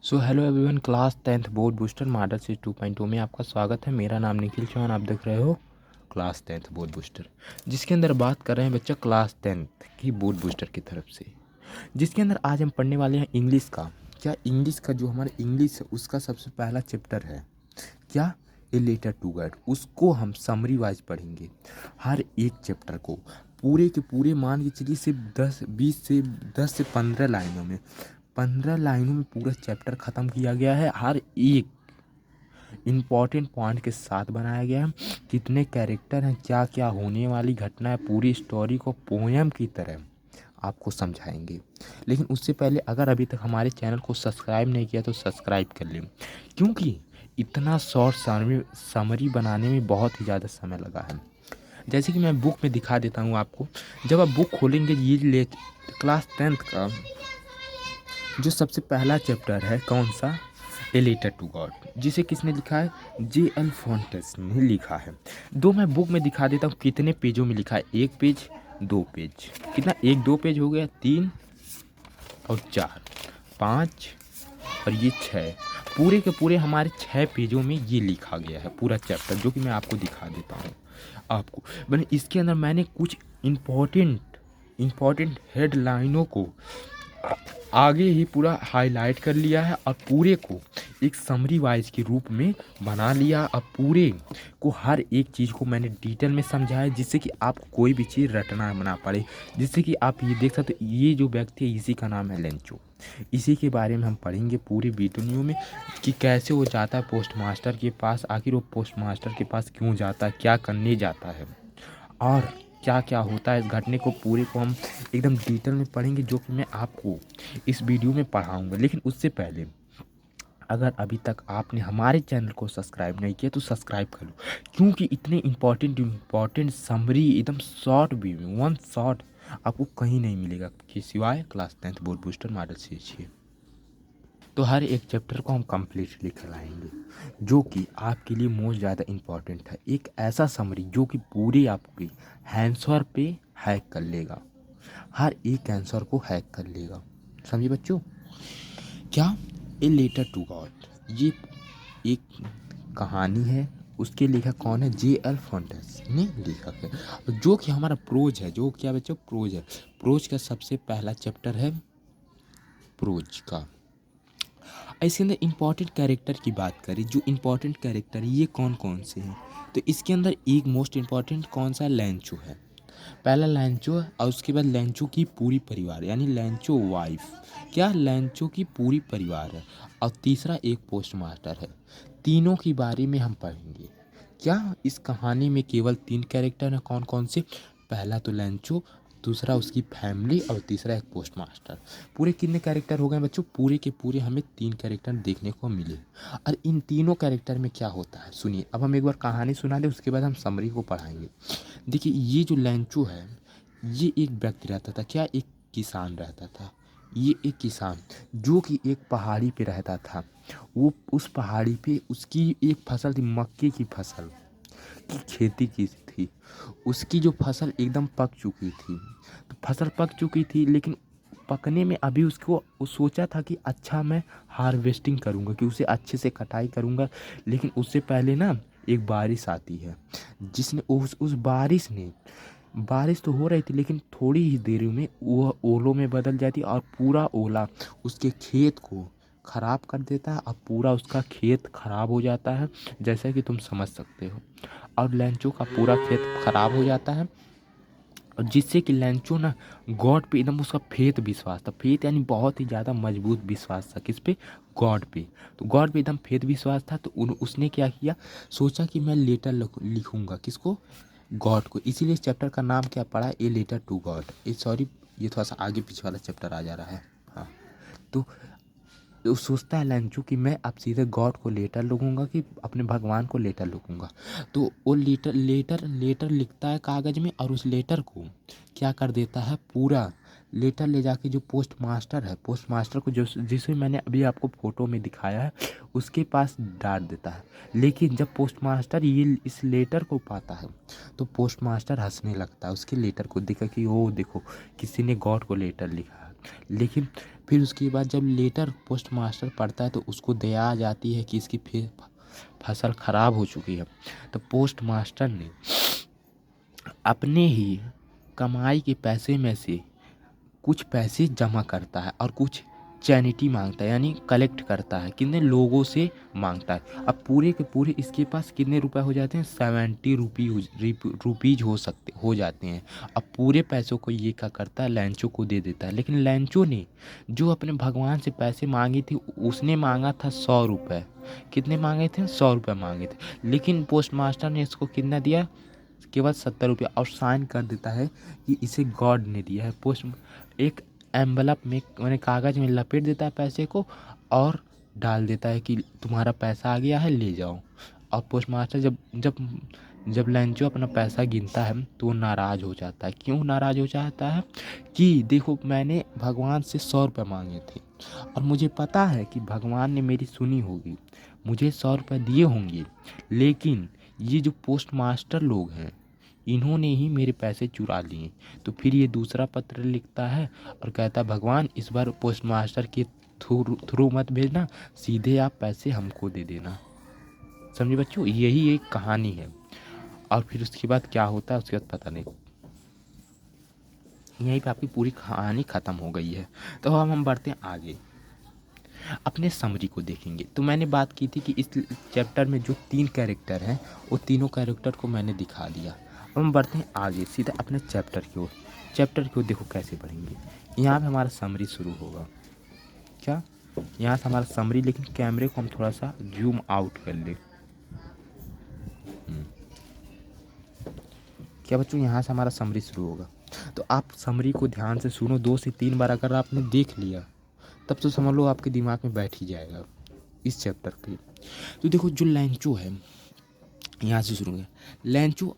So hello everyone, class 10th board booster model series 2.0 में आपका स्वागत है। मेरा नाम निखिल चौहान, आप देख रहे हो क्लास 10th बोर्ड बूस्टर, जिसके अंदर बात कर रहे हैं बच्चा क्लास 10th की बोर्ड बूस्टर की तरफ से, जिसके अंदर आज हम पढ़ने वाले हैं इंग्लिश का। क्या इंग्लिश का जो हमारा इंग्लिश है उसका सबसे पहला चैप्टर है क्या, ए लेटर टू गॉड। उसको हम समरी वाइज पढ़ेंगे। हर एक चैप्टर को पूरे के पूरे मान के चलिए सिर्फ 10 से 15 लाइनों में 15 लाइनों में पूरा चैप्टर ख़त्म किया गया है। हर एक इम्पॉर्टेंट पॉइंट के साथ बनाया गया है। कितने कैरेक्टर हैं, क्या क्या होने वाली घटना है, पूरी स्टोरी को पोएम की तरह आपको समझाएंगे। लेकिन उससे पहले अगर अभी तक हमारे चैनल को सब्सक्राइब नहीं किया तो सब्सक्राइब कर लें, क्योंकि इतना शॉर्ट समरी बनाने में बहुत ही ज़्यादा समय लगा है। जैसे कि मैं बुक में दिखा देता हूँ आपको। जब आप बुक खोलेंगे, ये ले क्लास 10th का जो सबसे पहला चैप्टर है कौन सा, ए लेटर टू गॉड, जिसे किसने लिखा है, J.L. फोंटेस ने लिखा है। दो मैं बुक में दिखा देता हूँ कितने पेजों में लिखा है। एक पेज, दो पेज, कितना, एक दो पेज हो गया, तीन और चार, पाँच और ये छः। पूरे के पूरे हमारे 6 पेजों में ये लिखा गया है पूरा चैप्टर, जो कि मैं आपको दिखा देता हूँ आपको। मैंने इसके अंदर कुछ इम्पोर्टेंट हेडलाइनों को आगे ही पूरा हाईलाइट कर लिया है और पूरे को एक समरी वाइज के रूप में बना लिया। अब पूरे को हर एक चीज़ को मैंने डिटेल में समझाया, जिससे कि आप कोई भी चीज़ रटना ना पड़े। जिससे कि आप ये देख सकते, ये जो व्यक्ति है इसी का नाम है लेंचो। इसी के बारे में हम पढ़ेंगे पूरी वीडियो में कि कैसे वो जाता है पोस्ट मास्टर के पास, आखिर वो पोस्ट मास्टर के पास क्यों जाता है, क्या करने जाता है और क्या क्या होता है। इस घटने को पूरे को हम एकदम डिटेल में पढ़ेंगे, जो कि मैं आपको इस वीडियो में पढ़ाऊंगा। लेकिन उससे पहले अगर अभी तक आपने हमारे चैनल को सब्सक्राइब नहीं किया तो सब्सक्राइब कर लो, क्योंकि इतने इम्पॉर्टेंट समरी एकदम शॉर्ट भी वन शॉट आपको कहीं नहीं मिलेगा कि सिवाय class 10th board booster model series. तो हर एक चैप्टर को हम कम्प्लीटली कराएंगे, जो कि आपके लिए मोस्ट ज़्यादा इम्पॉर्टेंट है। एक ऐसा समरी जो कि पूरी आपकी आंसर पे हैक कर लेगा, हर एक आंसर को हैक कर लेगा। समझिए बच्चों। क्या, ए लेटर टू गॉड, ये एक कहानी है। उसके लेखक कौन है, J.L. फोंटेस ने लिखा है। जो कि हमारा प्रोज है, जो क्या बच्चों प्रोज है। प्रोज का सबसे पहला चैप्टर है प्रोज का। इसके अंदर इम्पॉर्टेंट कैरेक्टर की बात करें, जो इम्पॉर्टेंट कैरेक्टर ये कौन कौन से हैं, तो इसके अंदर एक मोस्ट इम्पॉर्टेंट कौन सा, लैंचो है। पहला लैंचो है और उसके बाद लैंचो की पूरी परिवार यानी लैंचो वाइफ, क्या लैंचो की पूरी परिवार है। और तीसरा एक पोस्ट मास्टर है। तीनों के बारे में हम पढ़ेंगे। क्या इस कहानी में केवल 3 कैरेक्टर हैं, कौन कौन से, पहला तो लैंचो, दूसरा उसकी फैमिली और तीसरा एक पोस्ट मास्टर। पूरे कितने कैरेक्टर हो गए बच्चों, पूरे के पूरे हमें 3 कैरेक्टर देखने को मिले। और इन तीनों कैरेक्टर में क्या होता है सुनिए। अब हम एक बार कहानी सुना दें, उसके बाद हम समरी को पढ़ाएंगे। देखिए, ये जो लैंचो है, ये एक व्यक्ति रहता था, क्या एक किसान रहता था। ये एक किसान जो कि एक पहाड़ी पे रहता था। वो उस पहाड़ी पे उसकी एक फसल थी, मक्के की फसल की खेती की थी। उसकी जो फसल एकदम पक चुकी थी, तो फसल पक चुकी थी, लेकिन पकने में अभी उसको वो सोचा था कि अच्छा मैं हार्वेस्टिंग करूँगा, कि उसे अच्छे से कटाई करूँगा। लेकिन उससे पहले ना एक बारिश आती है, जिसने उस बारिश तो हो रही थी, लेकिन थोड़ी ही देर में वह ओलों में बदल जाती और पूरा ओला उसके खेत को ख़राब कर देता है और पूरा उसका खेत ख़राब हो जाता है, जैसा कि तुम समझ सकते हो। और लैंचो का पूरा खेत ख़राब हो जाता है, और जिससे कि लैंचो ना गॉड पे एकदम उसका फेथ विश्वास था। फेथ यानी बहुत ही ज़्यादा मजबूत विश्वास था, किस पे, गॉड पे। तो गॉड पे एकदम फेथ विश्वास था। तो उसने क्या किया, सोचा कि मैं लेटर लिखूंगा, किसको, गॉड को। इसीलिए इस चैप्टर का नाम क्या पड़ा, a letter to God. Ah sorry, ये थोड़ा सा आगे पीछे वाला चैप्टर आ जा रहा है। हाँ, तो तो सोचता है लंचू कि मैं अब सीधे गॉड को लेटर लिखूंगा, कि अपने भगवान को लेटर लिखूंगा। तो वो लेटर लिखता है कागज़ में, और उस लेटर को क्या कर देता है, पूरा लेटर ले जाके जो पोस्ट मास्टर है, पोस्ट मास्टर को जो जिसे मैंने अभी आपको फ़ोटो में दिखाया है, उसके पास डाल देता है। लेकिन जब पोस्ट मास्टर ये इस लेटर को पाता है, तो पोस्ट मास्टर हंसने लगता है उसके लेटर को देखा कि ओ देखो, किसी ने गॉड को लेटर लिखा है। लेकिन फिर उसके बाद जब लेटर पोस्ट मास्टर पढ़ता है तो उसको दया आ जाती है कि इसकी फसल खराब हो चुकी है। तो पोस्ट मास्टर ने अपने ही कमाई के पैसे में से कुछ पैसे जमा करता है और कुछ चैरिटी मांगता है, यानी कलेक्ट करता है, कितने लोगों से मांगता है। अब पूरे के पूरे इसके पास कितने रुपए हो जाते हैं, 70 रुपीज हो जाते हैं। अब पूरे पैसों को ये क्या करता है, लैंचो को दे देता है। लेकिन लैंचो ने जो अपने भगवान से पैसे मांगी थी उसने मांगा था 100 रुपये। कितने मांगे थे, 100 रुपये मांगे थे। लेकिन पोस्ट मास्टर ने इसको कितना दिया, केवल 70 रुपये, और साइन कर देता है कि इसे गॉड ने दिया है। पोस्ट एक एम्बलप में मैंने कागज़ में लपेट देता है पैसे को और डाल देता है कि तुम्हारा पैसा आ गया है, ले जाओ। और पोस्ट मास्टर जब जब जब लैंचो अपना पैसा गिनता है तो वो नाराज़ हो जाता है। क्यों नाराज़ हो जाता है कि देखो मैंने भगवान से 100 रुपये मांगे थे और मुझे पता है कि भगवान ने मेरी सुनी होगी, मुझे 100 रुपये दिए होंगे, लेकिन ये जो पोस्ट मास्टर लोग हैं इन्होंने ही मेरे पैसे चुरा लिए। तो फिर ये दूसरा पत्र लिखता है और कहता है भगवान इस बार पोस्ट मास्टर के थ्रू मत भेजना, सीधे आप पैसे हमको दे देना। समझे बच्चों, यही एक कहानी है। और फिर उसके बाद क्या होता है उसके बाद पता नहीं। यहीं पे आपकी पूरी कहानी ख़त्म हो गई है। तो अब हम बढ़ते हैं आगे, अपने समरी को देखेंगे। तो मैंने बात की थी कि इस चैप्टर में जो 3 कैरेक्टर हैं वो तीनों कैरेक्टर को मैंने दिखा दिया। अब हम बढ़ते हैं आगे सीधा अपने चैप्टर की ओर। चैप्टर की ओर देखो कैसे बढ़ेंगे। यहाँ पे हमारा समरी शुरू होगा। क्या, यहाँ से हमारा समरी, लेकिन कैमरे को हम थोड़ा सा जूम आउट कर ले। क्या बच्चों, यहाँ से हमारा समरी शुरू होगा। तो आप समरी को ध्यान से सुनो, 2 से 3 बार अगर आपने देख लिया तब तो समझ लो आपके दिमाग में बैठ ही जाएगा इस चैप्टर के। तो देखो जो लैंचो है, यहाँ से शुरू है। लैंचो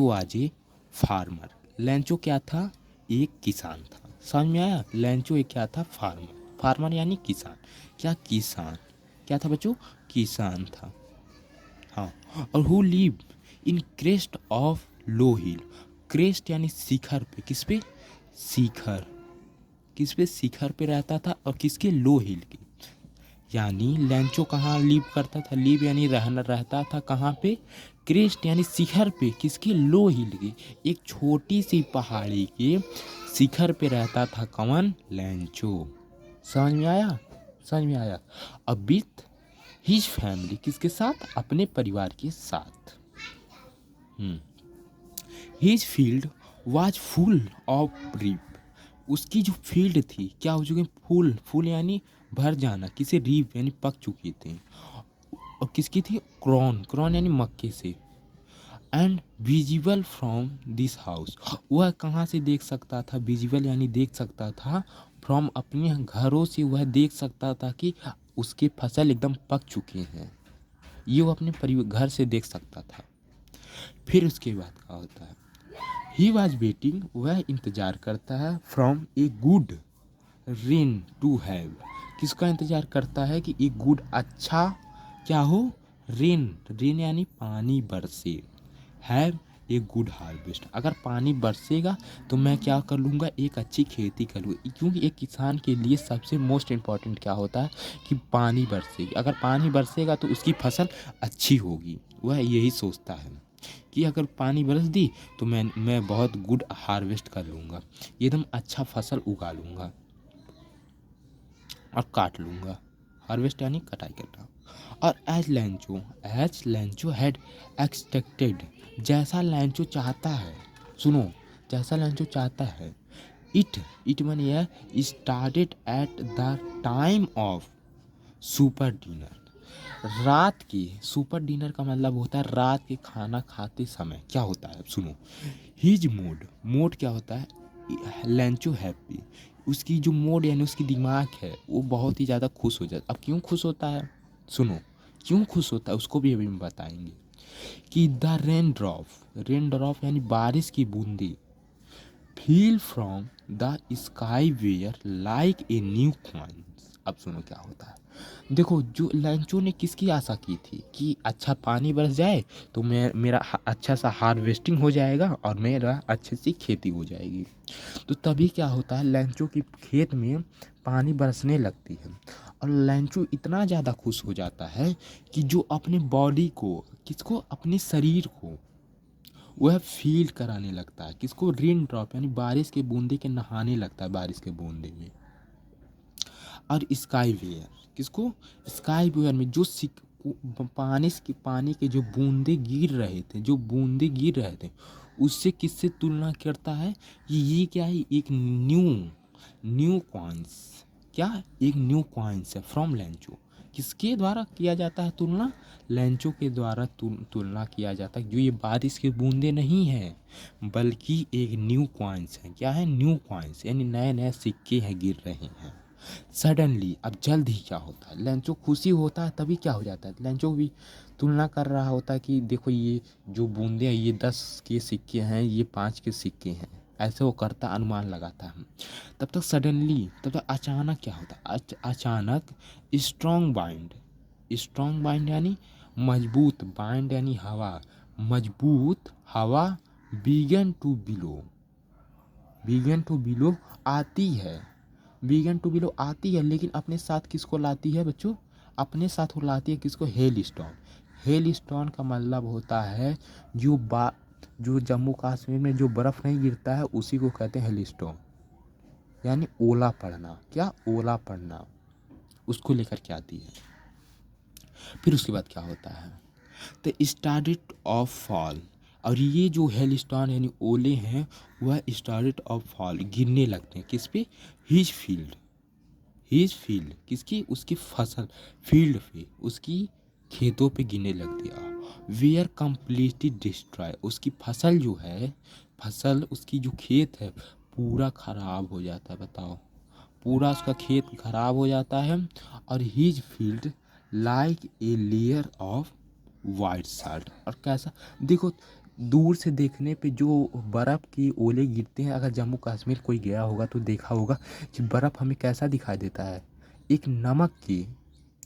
आजे फार्मर। लैंचो क्या था, एक किसान था। समझ में आया, लैंचो एक क्या था, फार्मर। फार्मर यानी किसान। क्या किसान, क्या था बच्चों, किसान था। हाँ, और who live in crest of low hill. Crest यानी शिखर पे, किस पे, शिखर, किस पे, शिखर पे रहता था। और किसके, लो हिल के। यानी लैंचो कहाँ लिव करता था, लिव यानी रहता था कहाँ पे, क्रेस्ट यानी शिखर पे, किसके, लो हिल के, एक छोटी सी पहाड़ी के शिखर पे रहता था कौन, लैंचो। समझ में आया, समझ में आया। अब विथ हिज फैमिली, किसके साथ, अपने परिवार के साथ। His field was full of ripe. उसकी जो फील्ड थी क्या हो चुकी, फुल, फुल यानी भर जाना, किसे, रीप यानी पक चुकी थी। और किसकी थी, क्रॉन, क्रॉन यानी मक्के से। And visible from this house, वह कहाँ से देख सकता था, विजिबल यानी देख सकता था, फ्रॉम अपने घरों से वह देख सकता था कि उसके फसल एकदम पक चुके हैं। ये वो अपने घर से देख सकता था। फिर उसके बाद क्या होता है, ही वॉज वेटिंग, वह इंतजार करता है, from a good rain to have. किसका इंतजार करता है कि एक गुड, अच्छा क्या हो, रेन, रेन यानी पानी बरसे, हैव ए गुड हार्वेस्ट। अगर पानी बरसेगा तो मैं क्या कर लूँगा, एक अच्छी खेती कर लूँगा। क्योंकि एक किसान के लिए सबसे मोस्ट इम्पॉर्टेंट क्या होता है कि पानी बरसेगी। अगर पानी बरसेगा तो उसकी फसल अच्छी होगी। वह यही सोचता है कि अगर पानी बरस दी तो मैं बहुत गुड हार्वेस्ट कर लूँगा, एकदम अच्छा फसल उगा लूँगा और काट लूँगा। हार्वेस्ट यानी कटाई करना। और एज लैंचो हैड एक्सपेक्टेड, जैसा लैंचो चाहता है, सुनो, जैसा लैंचो चाहता है, इट माने यह started at the time of super dinner. रात की, सुपर डिनर का मतलब होता है रात के खाना खाते समय क्या होता है, सुनो। हिज मोड क्या होता है, लैंचो हैप्पी, उसकी जो मोड यानी उसकी दिमाग है वो बहुत ही ज़्यादा खुश हो जाता है। अब क्यों खुश होता है, सुनो, क्यों खुश होता है उसको भी अभी हम बताएंगे। कि द रेन ड्रॉप यानी बारिश की बूंदे, feel from the sky were like a new coins. अब सुनो क्या होता है। देखो जो लैंचो ने किसकी आशा की थी कि अच्छा पानी बरस जाए तो मेरा अच्छा सा हार्वेस्टिंग हो जाएगा और मेरा अच्छे से खेती हो जाएगी। तो तभी क्या होता है, लैंचो की खेत में पानी बरसने लगती है और लैंचो इतना ज़्यादा खुश हो जाता है कि जो अपने बॉडी को, किसको, अपने शरीर को वह फील कराने लगता है, किसको, रेन ड्रॉप यानी बारिश के बूंदे के नहाने लगता है बारिश के बूंदे में। और स्काई वेयर, किसको, स्काई वेयर में जो पानी के जो बूंदे गिर रहे थे, जो बूंदे गिर रहे थे उससे किससे तुलना करता है, ये क्या है, एक न्यू कॉइन्स, क्या, एक न्यू कॉइन्स है फ्रॉम लैंचो। किसके द्वारा किया जाता है तुलना, लैंचो के द्वारा तुलना किया जाता है। जो ये बारिश के बूंदे नहीं हैं बल्कि एक न्यू कॉइन्स है। क्या है, न्यू कॉइन्स, यानी नए नए सिक्के हैं गिर रहे हैं। सडनली, अब जल्द ही क्या होता है, लैंचो खुशी होता है तभी क्या हो जाता है, लैंचो भी तुलना कर रहा होता है कि देखो ये जो बूंदे हैं ये 10 के सिक्के हैं, ये 5 के सिक्के हैं, ऐसे वो करता, अनुमान लगाता है। तब तक सडनली, तब तक अचानक क्या होता है, अचानक स्ट्रॉन्ग बाइंड यानी मजबूत, बाइंड यानी हवा, मजबूत हवा बिगन टू बिलो आती है, बिगन टू बिलो आती है, लेकिन अपने साथ किसको लाती है बच्चों, अपने साथ वो लाती है किसको, हेल स्टॉर्म। हेल स्टॉर्म का मतलब होता है जो जम्मू कश्मीर में जो बर्फ़ नहीं गिरता है उसी को कहते हैं हेल स्टॉर्म, यानी ओला पड़ना। क्या, ओला पड़ना, उसको लेकर के आती है। फिर उसके बाद क्या होता है, तो स्टार्टेड ऑफ फॉल, और ये जो हेल स्टॉर्म यानी ओले हैं वह स्टार्टेड ऑफ फॉल, गिरने लगते हैं किस पे, हिज फील्ड, किसकी, उसकी फसल, फील्ड पे, उसकी खेतों पे गिरने लग दिया। वेयर कम्प्लीटली डिस्ट्रॉय, उसकी फसल जो है, फसल, उसकी जो खेत है पूरा खराब हो जाता है। बताओ, पूरा उसका खेत खराब हो जाता है। और his field like a layer of white salt, और कैसा, देखो दूर से देखने पे जो बर्फ़ की ओले गिरते हैं, अगर जम्मू कश्मीर कोई गया होगा तो देखा होगा कि बर्फ़ हमें कैसा दिखाई देता है, एक नमक के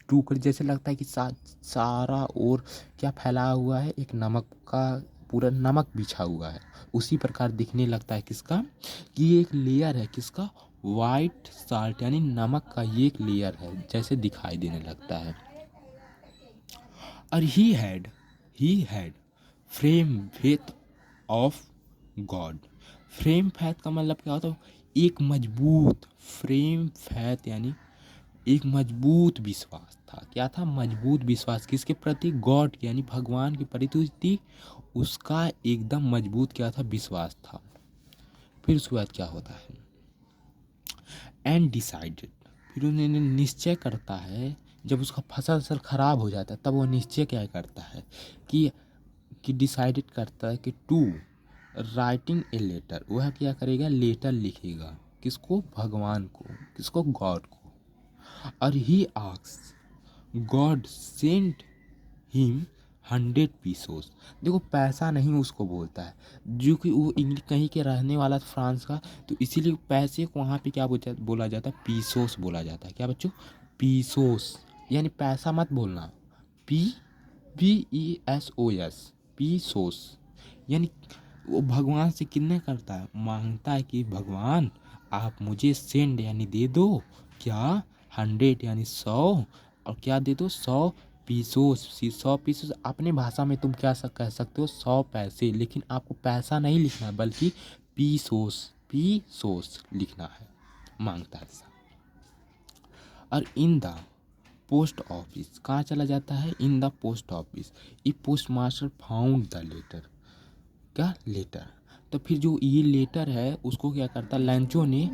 टुकड़े जैसे लगता है कि सारा और क्या फैला हुआ है, एक नमक का, पूरा नमक बिछा हुआ है, उसी प्रकार दिखने लगता है किसका, कि ये एक लेयर है किसका, वाइट साल्ट यानी नमक का ये एक लेयर है, जैसे दिखाई देने लगता है। और he had frame faith of God. Frame faith का मतलब क्या होता है, एक मजबूत, फ्रेम फैथ यानी एक मजबूत विश्वास था। क्या था, मजबूत विश्वास, किसके प्रति, गॉड यानी भगवान के प्रति उसका एकदम मजबूत क्या था, विश्वास था। फिर उसके बाद क्या होता है, एंड डिसाइडेड, फिर उन्होंने निश्चय करता है, जब उसका फसल खराब हो जाता है तब वो निश्चय क्या करता है कि डिसाइडेड करता है कि टू राइटिंग ए लेटर, वह क्या करेगा, लेटर लिखेगा, किसको, भगवान को, किसको, गॉड को। और ही asks God send him 100 pesos, देखो पैसा नहीं उसको बोलता है, जो कि वो इंग्लिश कहीं के रहने वाला था, फ्रांस का, तो इसीलिए पैसे को वहाँ पे क्या बोला जाता है, पीसोस बोला जाता है। क्या बच्चों, पीसोस, यानी पैसा मत बोलना, PESOS, पीसोस, यानी वो भगवान से कितने करता है, मांगता है कि भगवान आप मुझे सेंड यानी दे दो, क्या, 100 यानी 100, और क्या दे दो, 100 पीसोस, 100 पीसोस, अपने भाषा में तुम क्या कह सकते हो, 100 पैसे, लेकिन आपको पैसा नहीं लिखना है बल्कि पीसोस लिखना है, मांगता है ऐसा। और इन द पोस्ट ऑफिस, कहाँ चला जाता है, इन द पोस्ट ऑफिस, ई postmaster found the letter, क्या, लेटर। तो फिर जो ये लेटर है उसको क्या करता है, लैंचो ने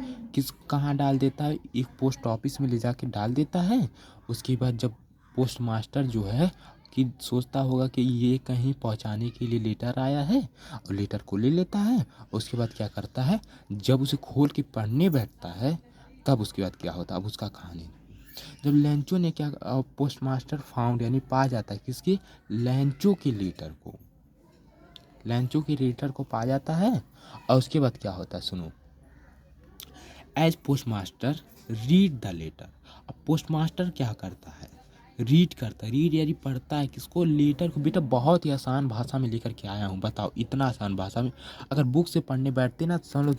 कहाँ डाल देता है, एक पोस्ट ऑफिस में ले जाके डाल देता है। उसके बाद जब पोस्ट मास्टर जो है कि सोचता होगा कि ये कहीं पहुंचाने के लिए लेटर आया है, और लेटर को ले लेता है। उसके बाद क्या करता है, जब उसे खोल के पढ़ने बैठता है तब उसके बाद क्या होता है, अब उसका कहानी, जब लैंचो ने क्या, पोस्ट मास्टर फाउंड यानी पा जाता है किसकी, लैंचो के लेटर को, लैंचो के लेटर को पा जाता है। और उसके बाद क्या होता है सुनो, as postmaster read the letter, अब पोस्ट मास्टर क्या करता है, रीड करता है, रीड यानी पढ़ता है किसको, लेटर को। बेटा बहुत ही आसान भाषा में लेकर के आया हूँ, बताओ इतना आसान भाषा में अगर बुक से पढ़ने बैठते ना तो समझ लो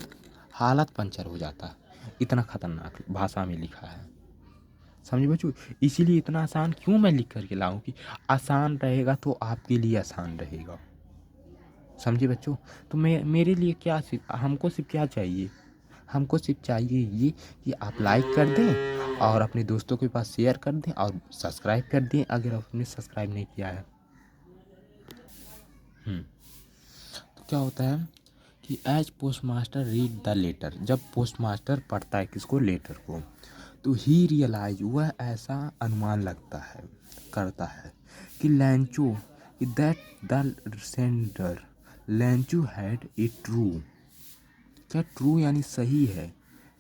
हालत पंचर हो जाता, इतना खतरनाक भाषा में लिखा है, समझे बच्चों। इसीलिए इतना आसान क्यों मैं लिख करके लाऊं कि आसान रहेगा तो आपके लिए आसान रहेगा, समझे बच्चों। तो मैं मेरे लिए क्या हमको सिर्फ क्या चाहिए, हमको सिर्फ चाहिए ये कि आप लाइक कर दें और अपने दोस्तों के पास शेयर कर दें और सब्सक्राइब कर दें अगर आपने सब्सक्राइब नहीं किया है। तो क्या होता है कि as postmaster read the letter, जब पोस्ट मास्टर पढ़ता है किसको, लेटर को, तो ही रियलाइज, वह ऐसा अनुमान लगता है, करता है कि लैंचो, कि that the sender लैंचो had a true, क्या ट्रू यानी सही है,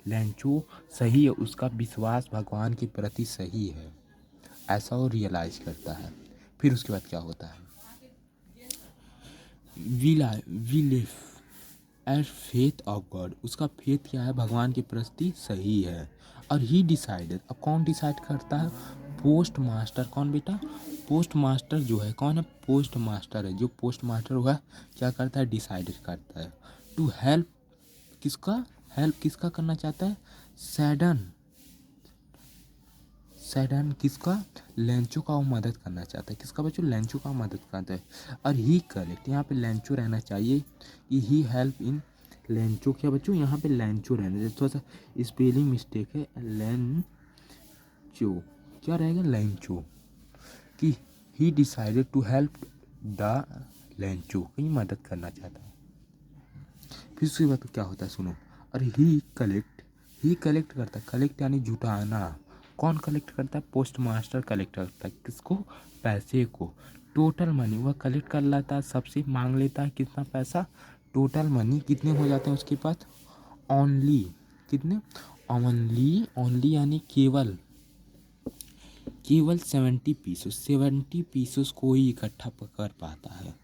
लैंचो सही है, उसका विश्वास भगवान के प्रति सही है, ऐसा वो रियलाइज करता है। फिर उसके बाद क्या होता है, we live as faith of God, उसका फेथ क्या है, भगवान के प्रति सही है। और ही डिसाइडेड, अब कौन डिसाइड करता है, पोस्ट मास्टर। कौन बेटा, पोस्ट मास्टर जो है, कौन है, पोस्ट मास्टर है, जो पोस्ट मास्टर हुआ क्या करता है, डिसाइडेड करता है टू हेल्प, किसका हेल्प, किसका करना चाहता है, सैडन, सैडन किसका, लेंचो का वो मदद करना चाहता है, किसका बच्चों, लेंचो का मदद करता है। और ही करेक्ट, यहाँ पे लेंचो रहना चाहिए कि ही हेल्प इन लेंचो, क्या बच्चों यहाँ पे लेंचो रहना चाहिए, थोड़ा सा स्पेलिंग मिस्टेक है, लेंचो क्या रहेगा, लेंचो, कि he decided to help the Lencho, की मदद करना चाहता है। फिर उसके बाद क्या होता है सुनो, और ही कलेक्ट करता है, कलेक्ट यानी जुटाना, कौन कलेक्ट करता है, पोस्ट मास्टर कलेक्ट करता है, किसको, पैसे को, टोटल मनी वह कलेक्ट कर लेता है, सबसे मांग लेता है कितना पैसा, टोटल मनी कितने हो जाते हैं उसके पास, ओनली, कितने, ओनली यानी केवल 70 पीसेस को ही इकट्ठा कर पाता है,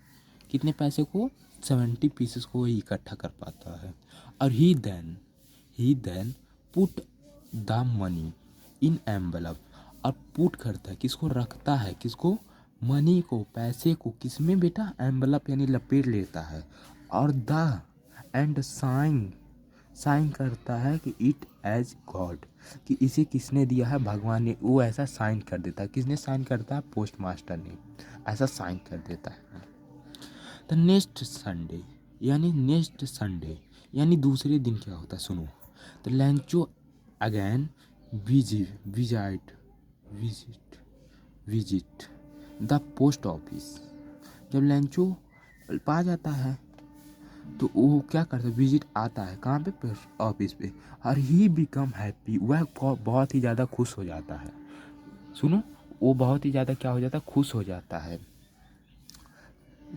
कितने पैसे को, 70 पीसेस को ही इकट्ठा कर पाता है। और he then put the money in envelope, और पुट करता है, किसको रखता है, किसको, मनी को, पैसे को, किसमें बेटा, एम्बलप यानी लपेट लेता है। और द एंड साइन करता है कि इट एज गॉड, कि इसे किसने दिया है, भगवान ने, वो ऐसा साइन कर देता है, किसने साइन करता है, पोस्ट मास्टर ने ऐसा साइन कर देता है। तो नेक्स्ट संडे यानी दूसरे दिन क्या होता है सुनो, तो लैंचो again visit the post office, जब लैंचो पा जाता है तो वो क्या करता है, विजिट आता है कहाँ पे, पोस्ट ऑफिस पे, और ही बिकम हैप्पी, वह बहुत ही ज़्यादा खुश हो जाता है, सुनो वो बहुत ही ज़्यादा क्या हो जाता है, खुश हो जाता है,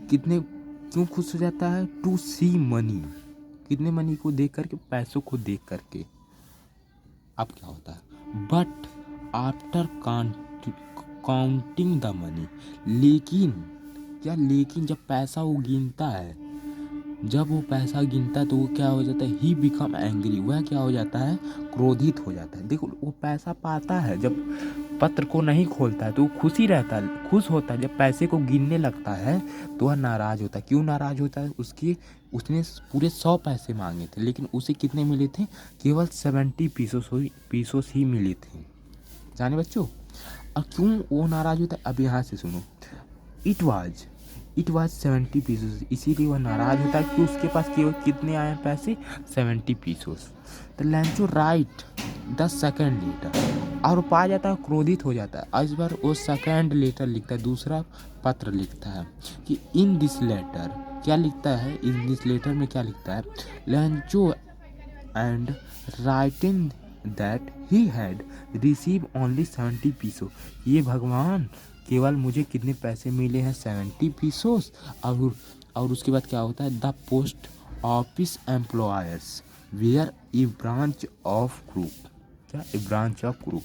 कितने, क्यों खुश हो जाता है, टू सी मनी, कितने मनी को देख करके, पैसों को देख करके। अब क्या होता है, but after counting the money, लेकिन क्या, लेकिन जब पैसा वो गिनता है, जब वो पैसा गिनता है तो वो क्या हो जाता है, ही बिकम एंग्री, वह क्या हो जाता है, क्रोधित हो जाता है। देखो वो पैसा पाता है, जब पत्र को नहीं खोलता है तो वो खुशी रहता है, खुश होता है, जब पैसे को गिनने लगता है तो वह नाराज होता है, क्यों नाराज होता है, उसने पूरे 100 पैसे मांगे थे लेकिन उसे कितने मिले थे, केवल 70 पीसोस ही मिले थे, जाने बच्चों। और क्यों वो नाराज होता है, अब यहाँ से सुनो, इट वाज 70 पीसेस, इसीलिए वह नाराज होता है कि उसके पास केवल कितने आए पैसे, 70 पीसेस। तो Lencho write the second letter, और वो पा जाता है, क्रोधित हो जाता है, इस बार वो सेकेंड लेटर लिखता है, दूसरा पत्र लिखता है कि इन दिस लेटर, क्या लिखता है, इन दिस लेटर में क्या लिखता है, लैंचो and writing that he had receive only 70 पीसो, ये भगवान केवल मुझे कितने पैसे मिले हैं, 70 पीसोस। और उसके बाद क्या होता है, the post office employers where a branch of group, क्या, ए ब्रांच ऑफ ग्रुप,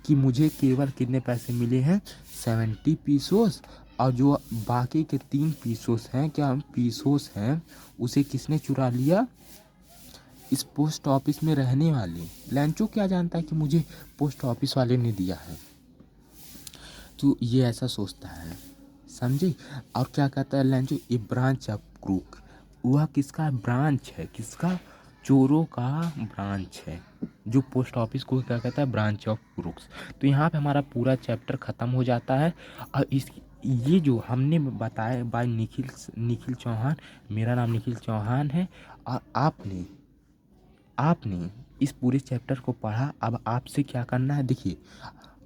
कि मुझे केवल कितने पैसे मिले हैं, 70 पीसोस, और जो बाकी के 3 पीसोस हैं, क्या पीसोस हैं, उसे किसने चुरा लिया, इस पोस्ट ऑफिस में रहने वाले। लैंचो क्या जानता है कि मुझे पोस्ट ऑफिस वाले ने दिया है। तो ये ऐसा सोचता है, समझे। और क्या कहता है लैंचो, ये ब्रांच ऑफ क्रूक। वह किसका ब्रांच है, किसका, चोरों का ब्रांच है, जो पोस्ट ऑफिस को क्या कहता है, ब्रांच ऑफ क्रूक्स। तो यहाँ पे हमारा पूरा चैप्टर ख़त्म हो जाता है। और इस ये जो हमने बताया बाय निखिल चौहान, मेरा नाम निखिल चौहान है। और आपने इस पूरे चैप्टर को पढ़ा। अब आपसे क्या करना है, देखिए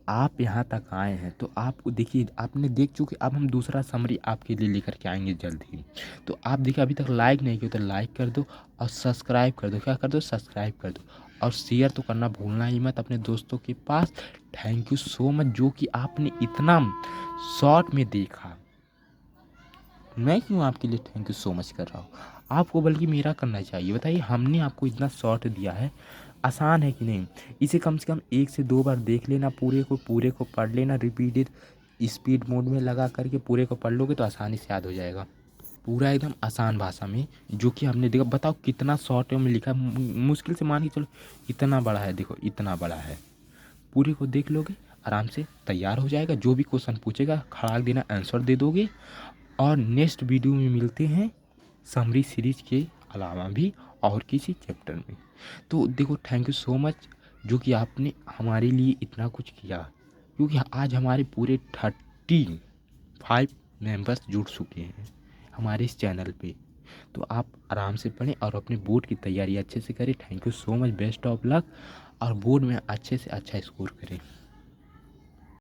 आप यहाँ तक आए हैं तो आपको देखिए आपने देख चुके। अब हम दूसरा समरी आपके लिए लेकर के आएंगे जल्द ही। तो आप देखिए अभी तक लाइक नहीं किया तो लाइक कर दो और सब्सक्राइब कर दो। क्या कर दो, सब्सक्राइब कर दो। और शेयर तो करना भूलना ही मत अपने दोस्तों के पास। थैंक यू सो मच जो कि आपने इतना शॉर्ट में देखा। मैं क्यों आपके लिए थैंक यू सो मच कर रहा हूँ, आपको बल्कि मेरा करना चाहिए। बताइए हमने आपको इतना शॉर्ट दिया है, आसान है कि नहीं। इसे कम से कम 1 से 2 बार देख लेना, पूरे को पढ़ लेना। रिपीटेड स्पीड मोड में लगा करके पूरे को पढ़ लोगे तो आसानी से याद हो जाएगा। पूरा एकदम आसान भाषा में, जो कि हमने देखा। बताओ कितना शॉर्ट में लिखा है। मुश्किल से मान के चलो इतना बड़ा है, देखो इतना बड़ा है। पूरे को देख लोगे आराम से तैयार हो जाएगा। जो भी क्वेश्चन पूछेगा खड़ा देना, आंसर दे दोगे। और नेक्स्ट वीडियो में मिलते हैं समरी सीरीज के अलावा भी और किसी चैप्टर में। तो देखो थैंक यू सो मच जो कि आपने हमारे लिए इतना कुछ किया, क्योंकि आज हमारे पूरे 35 मेंबर्स जुड़ चुके हैं हमारे इस चैनल पे। तो आप आराम से पढ़ें और अपने बोर्ड की तैयारी अच्छे से करें। Thank you so much, best of luck. और बोर्ड में अच्छे से अच्छा स्कोर करें।